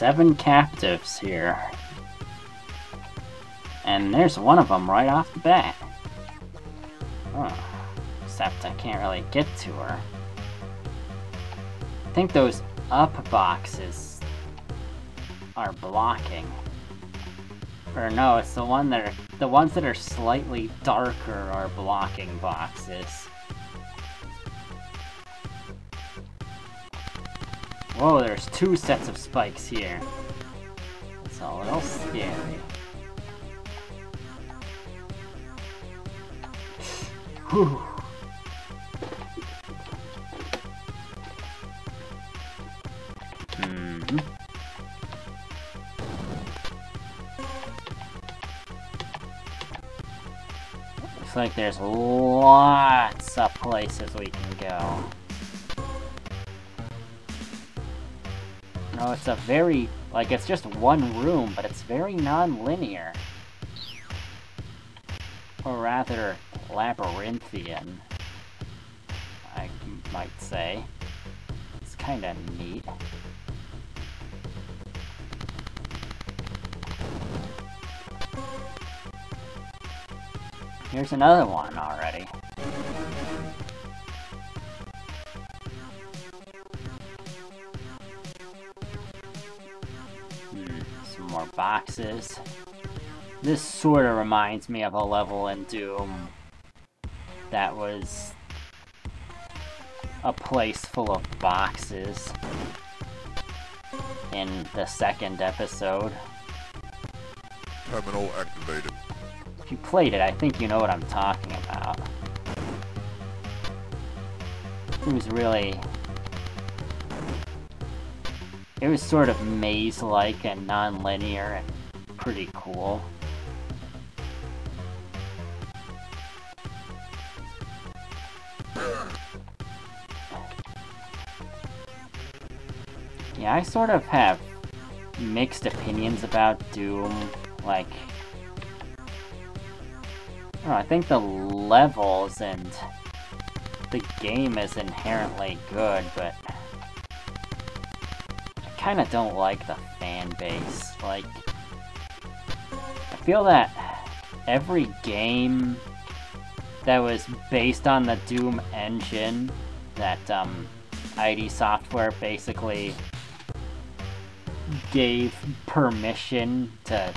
7 captives here. And there's one of them right off the bat. Oh, except I can't really get to her. I think those up boxes are blocking. Or no, it's the ones that are slightly darker are blocking boxes. Whoa, there's 2 sets of spikes here. It's a little scary. Whew. Looks like there's lots of places we can go. No, it's a very, like, it's just one room, but it's very non-linear. Or rather, labyrinthian, I might say. It's kinda neat. Here's another one already. Some more boxes. This sort of reminds me of a level in Doom that was a place full of boxes in the second episode. Terminal activated. If you played it, I think you know what I'm talking about. It was really... It was sort of maze-like and non-linear and pretty cool. Yeah, I sort of have mixed opinions about Doom. Like, I don't know, I think the levels and the game is inherently good, but I kinda don't like the fan base. Like, I feel that every game that was based on the Doom engine that ID Software basically gave permission to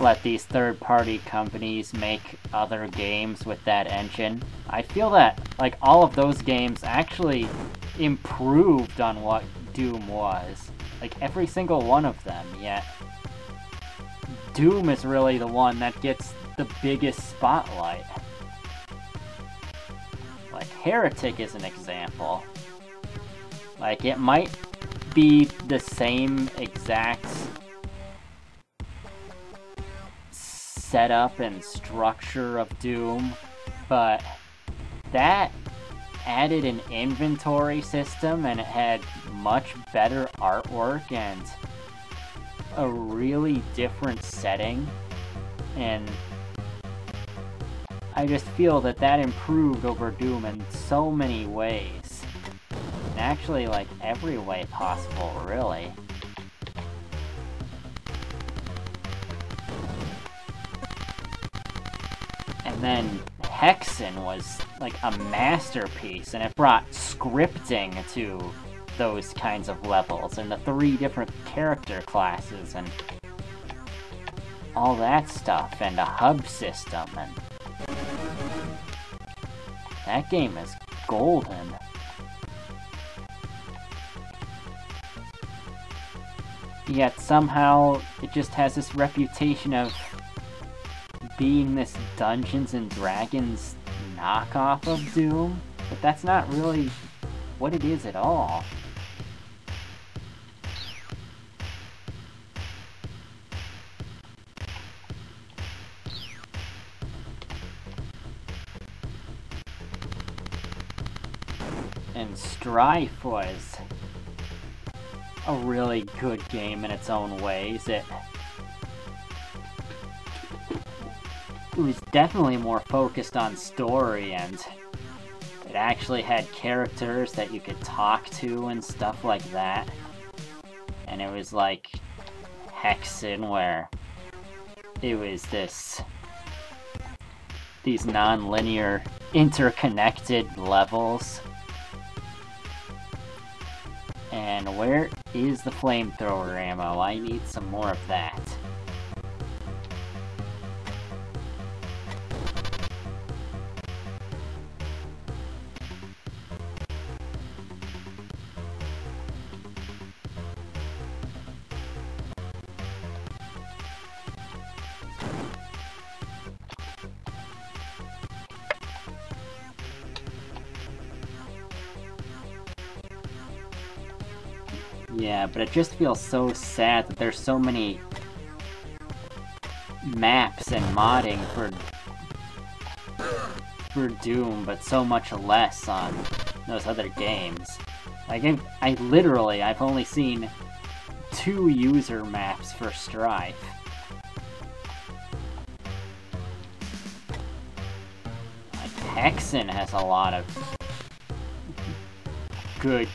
let these third-party companies make other games with that engine. I feel that, like, all of those games actually improved on what Doom was. Like, every single one of them, yet Doom is really the one that gets the biggest spotlight. Like, Heretic is an example. Like, it might be the same exact setup and structure of Doom, but that added an inventory system and it had much better artwork and a really different setting, and I just feel that that improved over Doom in so many ways. And actually, like, every way possible, really. And then Hexen was, like, a masterpiece, and it brought scripting to those kinds of levels, and the 3 different character classes, and all that stuff, and a hub system, and that game is golden. Yet somehow it just has this reputation of being this Dungeons and Dragons knockoff of Doom, but that's not really what it is at all. And Strife was a really good game in its own ways. It was definitely more focused on story, and it actually had characters that you could talk to and stuff like that. and it was like Hexen, where it was these non-linear interconnected levels. And where is the flamethrower ammo? I need some more of that. Yeah, but it just feels so sad that there's so many maps and modding for Doom, but so much less on those other games. Like, I've only seen 2 user maps for Strife. Like, Hexen has a lot of good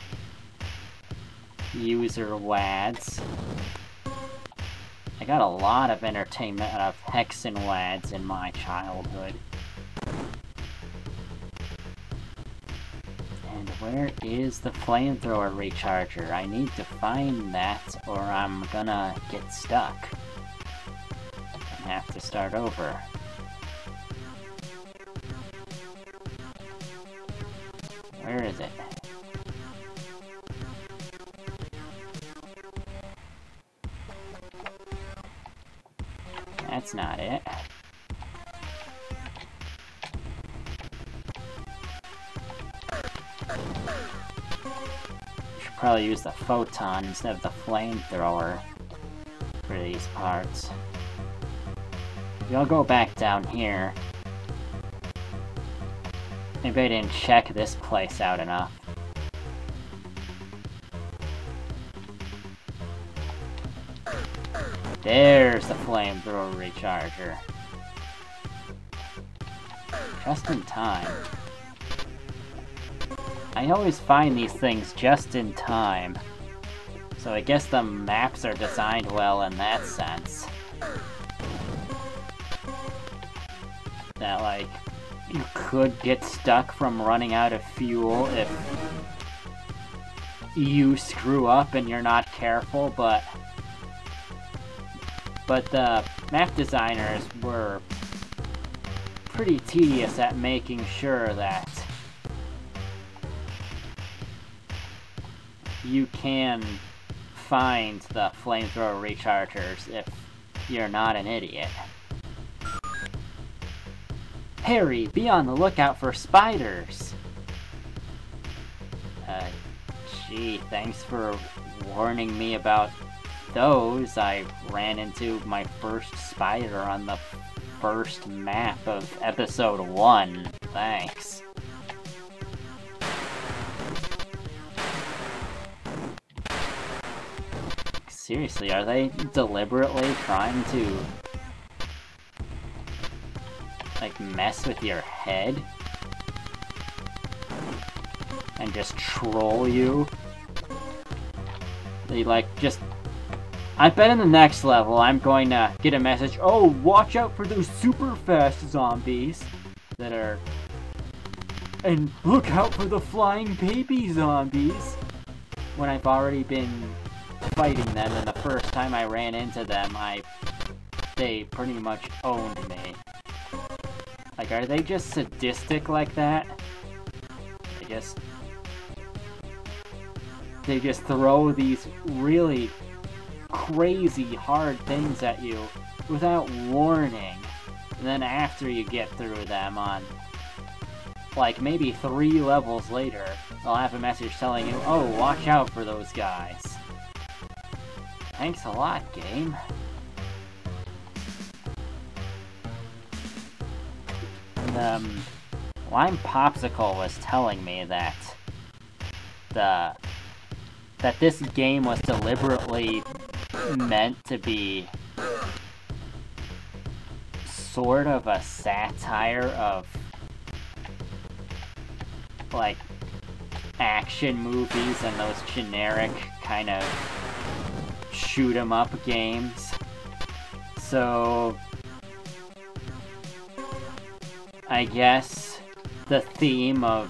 user WADs. I got a lot of entertainment out of Hexen WADs in my childhood. And where is the flamethrower recharger? I need to find that or I'm gonna get stuck and have to start over. Where is it? That's not it. Should probably use the photon instead of the flamethrower for these parts. Maybe I'll go back down here. Maybe I didn't check this place out enough. There's the flamethrower recharger. Just in time. I always find these things just in time. So I guess the maps are designed well in that sense. That, like, you could get stuck from running out of fuel if you screw up and you're not careful, but the map designers were pretty tedious at making sure that you can find the flamethrower rechargers if you're not an idiot. Harry, be on the lookout for spiders! Gee, thanks for warning me about those. I ran into my first spider on the first map of episode 1. Thanks. Seriously, are they deliberately trying to, like, mess with your head? And just troll you? They, like, just... I bet in the next level I'm going to get a message, oh, watch out for those super fast zombies that are... And look out for the flying baby zombies! When I've already been fighting them, and the first time I ran into them, they pretty much owned me. Like, are they just sadistic like that? They just throw these really crazy hard things at you without warning. And then after you get through them on, like, maybe 3 levels later, they'll have a message telling you, oh, watch out for those guys. Thanks a lot, game. And, Lime Popsicle was telling me that this game was deliberately meant to be sort of a satire of, like, action movies and those generic kind of shoot 'em up games. So I guess the theme of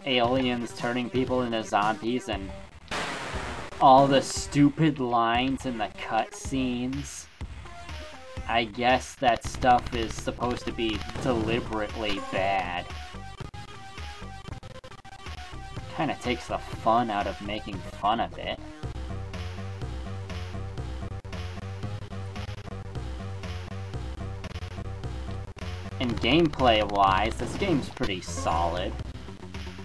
aliens turning people into zombies and all the stupid lines in the cutscenes, I guess that stuff is supposed to be deliberately bad. Kinda takes the fun out of making fun of it. And gameplay-wise, this game's pretty solid.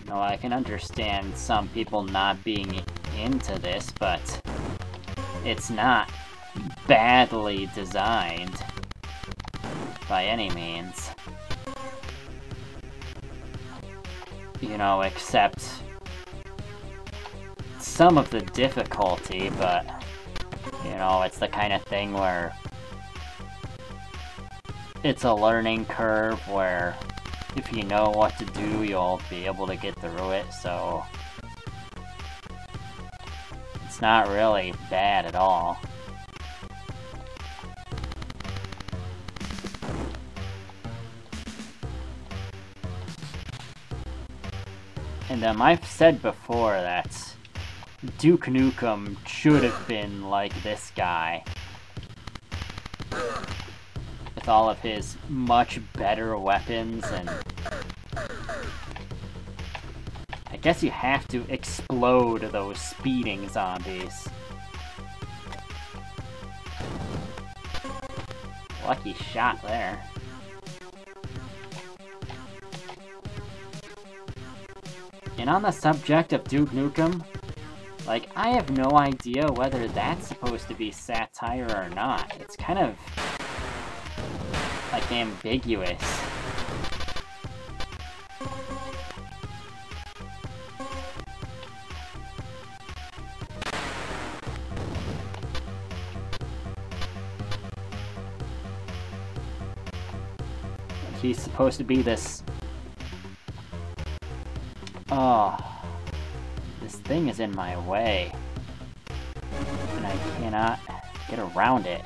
You know, I can understand some people not being into this, but it's not badly designed by any means. You know, except some of the difficulty, but, you know, it's the kind of thing where it's a learning curve where if you know what to do, you'll be able to get through it, so it's not really bad at all. And I've said before that Duke Nukem should have been like this guy, with all of his much better weapons, and I guess you have to explode those speeding zombies. Lucky shot there. And on the subject of Duke Nukem, like, I have no idea whether that's supposed to be satire or not. It's kind of like ambiguous. He's supposed to be this... Oh, this thing is in my way, and I cannot get around it.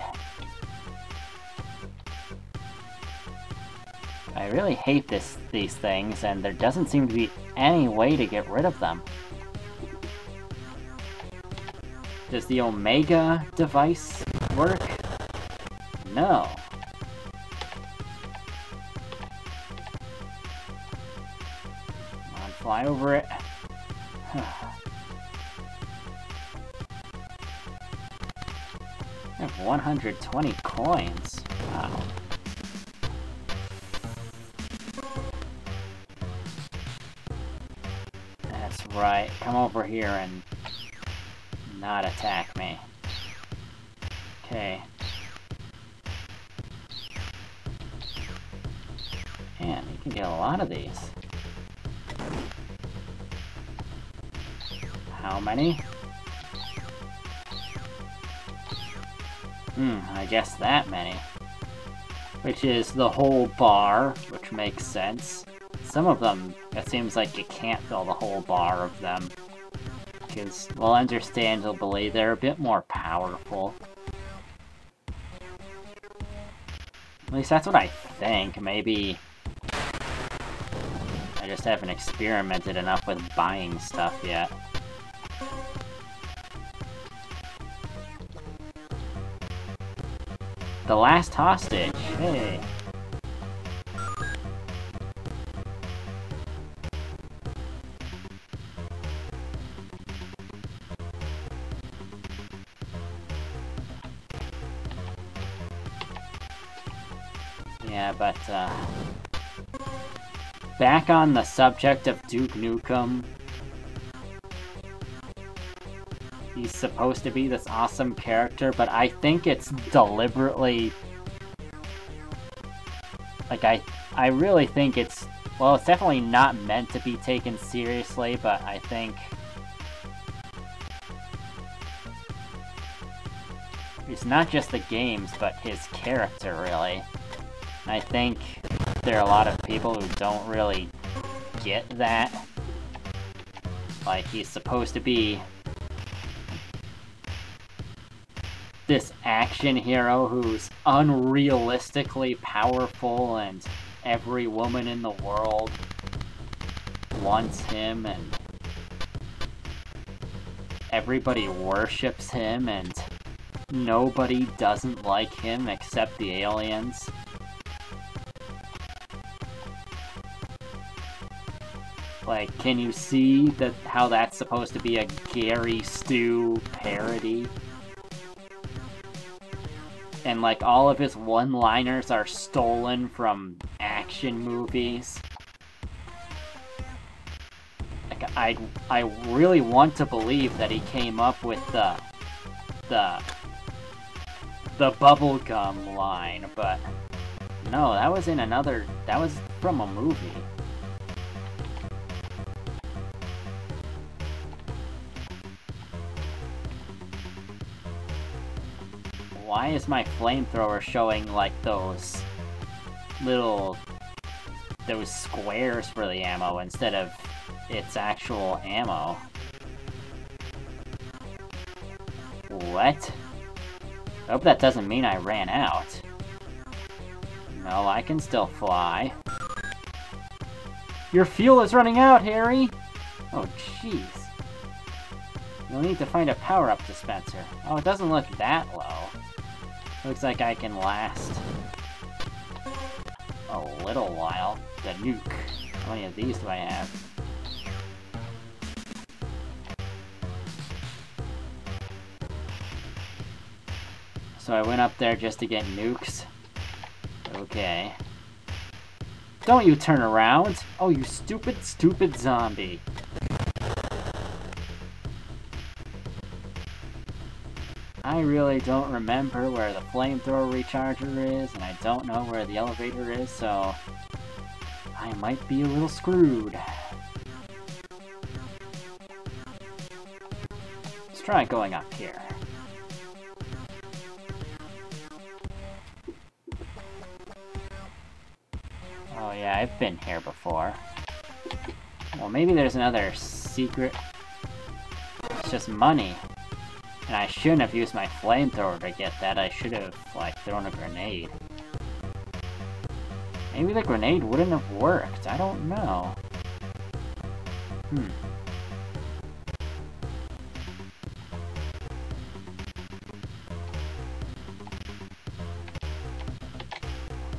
I really hate these things, and there doesn't seem to be any way to get rid of them. Does the Omega device work? No. Come on, fly over it. I have 120 coins. Wow. That's right. Come over here and not attack me. Okay. Man, you can get a lot of these. How many? I guess that many. Which is the whole bar, which makes sense. Some of them, it seems like you can't fill the whole bar of them. Because, well, understandably, they're a bit more powerful. At least that's what I think. Maybe I just haven't experimented enough with buying stuff yet. The last hostage, hey. Yeah, but, back on the subject of Duke Nukem, he's supposed to be this awesome character, but I think it's deliberately... Like, I really think it's... Well, it's definitely not meant to be taken seriously, but I think... It's not just the games, but his character, really. I think there are a lot of people who don't really get that. Like, he's supposed to be this action hero who's unrealistically powerful and every woman in the world wants him and everybody worships him and nobody doesn't like him except the aliens. Like, can you see that how that's supposed to be a Gary Stu parody? And like all of his one-liners are stolen from action movies. Like I really want to believe that he came up with the bubblegum line, but no, that was from a movie. Why is my flamethrower showing like those squares for the ammo instead of its actual ammo? What? I hope that doesn't mean I ran out. No, I can still fly. Your fuel is running out, Harry! Oh, jeez. You'll need to find a power-up dispenser. Oh, it doesn't look that low. Looks like I can last a little while. The nuke. How many of these do I have? So I went up there just to get nukes. Okay. Don't you turn around! Oh, you stupid, stupid zombie. I really don't remember where the flamethrower recharger is, and I don't know where the elevator is, so I might be a little screwed. Let's try going up here. Oh yeah, I've been here before. Well, maybe there's another secret. It's just money. And I shouldn't have used my flamethrower to get that. I should have, like, thrown a grenade. Maybe the grenade wouldn't have worked. I don't know. How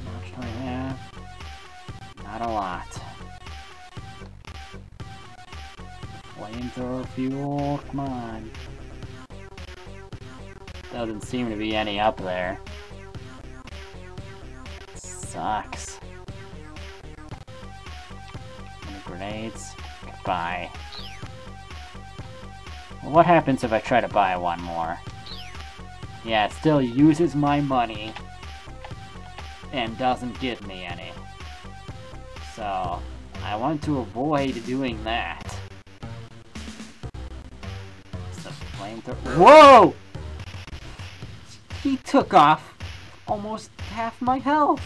much do I have? Not a lot. Flamethrower fuel, come on. Doesn't seem to be any up there. Sucks. Any grenades? Goodbye. Well, what happens if I try to buy one more? Yeah, it still uses my money and doesn't give me any. So, I want to avoid doing that. It's the flamethrower. Whoa! He took off almost half my health.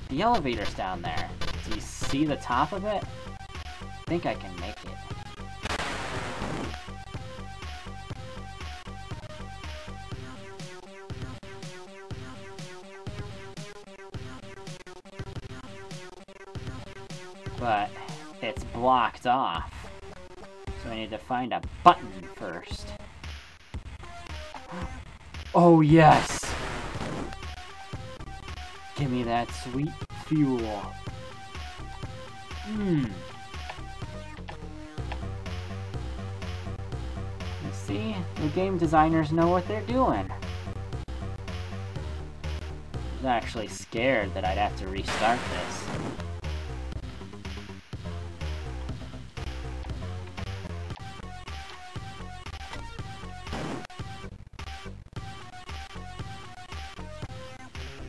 The elevator's down there. Do you see the top of it? I think I can make it. But it's blocked off. So I need to find a button first. Oh yes! Give me that sweet fuel. You see? The game designers know what they're doing. I was actually scared that I'd have to restart this.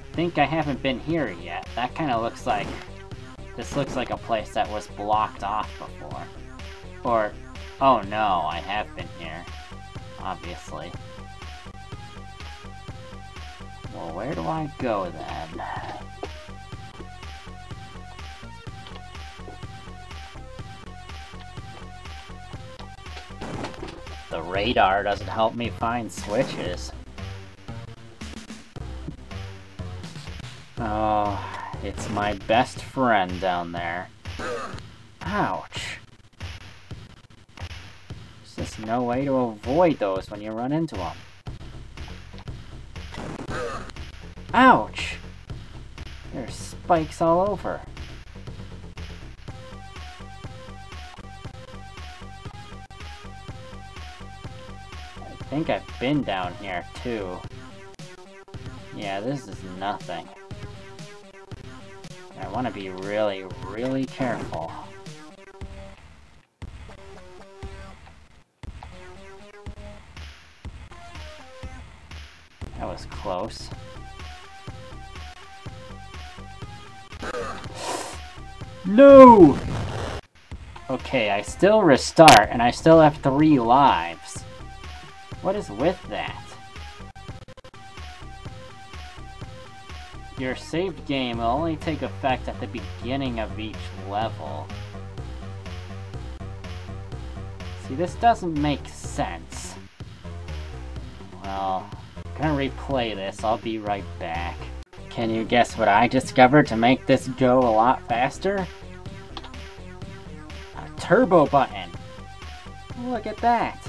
I think I haven't been here yet. That kind of looks like... This looks like a place that was blocked off before. Or... Oh no, I have been here. Obviously. Well, where do I go then? the radar doesn't help me find switches. Oh, it's my best friend down there. Ouch. There's just no way to avoid those when you run into them. Ouch! There's spikes all over. I think I've been down here too. Yeah, this is nothing. I want to be really, really careful. That was close. No! Okay, I still restart, and I still have 3 lives. What is with that? Your saved game will only take effect at the beginning of each level. See, this doesn't make sense. Well, I'm gonna replay this. I'll be right back. Can you guess what I discovered to make this go a lot faster? A turbo button. Look at that.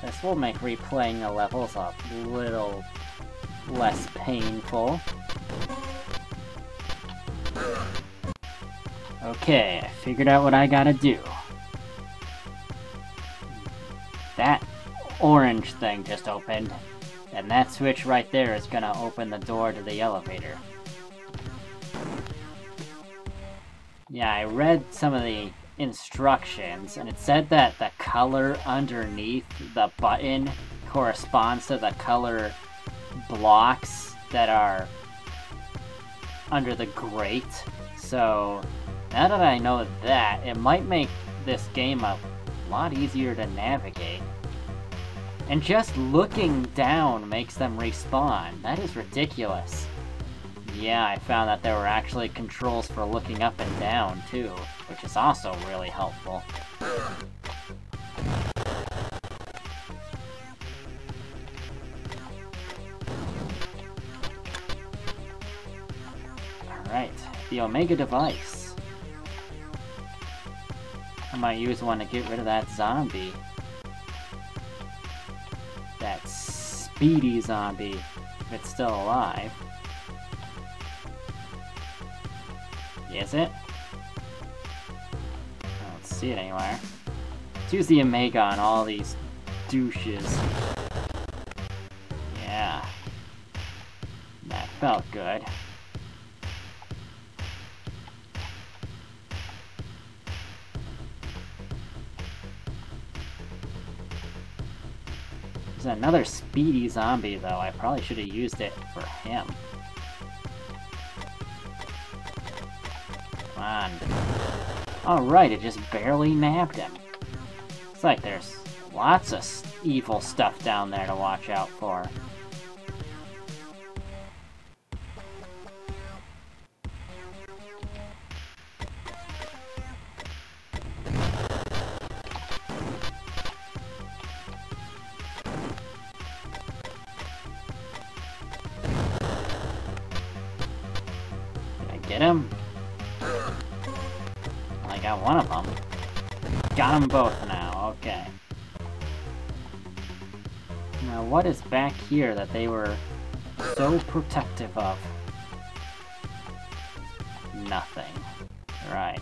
This will make replaying the levels a little less painful. Okay, I figured out what I gotta do. That orange thing just opened, and that switch right there is gonna open the door to the elevator. Yeah, I read some of the instructions, and it said that the color underneath the button corresponds to the color blocks that are under the grate. So now that I know that, it might make this game a lot easier to navigate. And just looking down makes them respawn. That is ridiculous. Yeah, I found that there were actually controls for looking up and down too, which is also really helpful. Alright, the Omega device. I might use one to get rid of that zombie. That speedy zombie, if it's still alive. Is it? I don't see it anywhere. Let's use the Omega on all these douches. Yeah. That felt good. There's another speedy zombie, though. I probably should have used it for him. Come on. Alright, it just barely nabbed him. Looks like there's lots of evil stuff down there to watch out for. Get him? I got one of them. Got them both now, okay. Now what is back here that they were so protective of? Nothing. Right.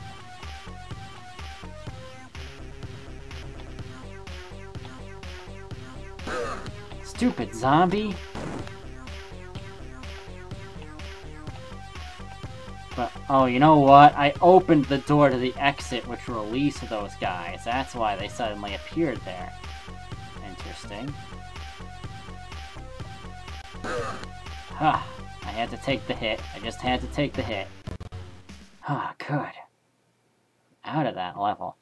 Stupid zombie! But, oh, you know what? I opened the door to the exit, which released those guys. That's why they suddenly appeared there. Interesting. Huh. I had to take the hit. I just had to take the hit. Ah, good. Out of that level.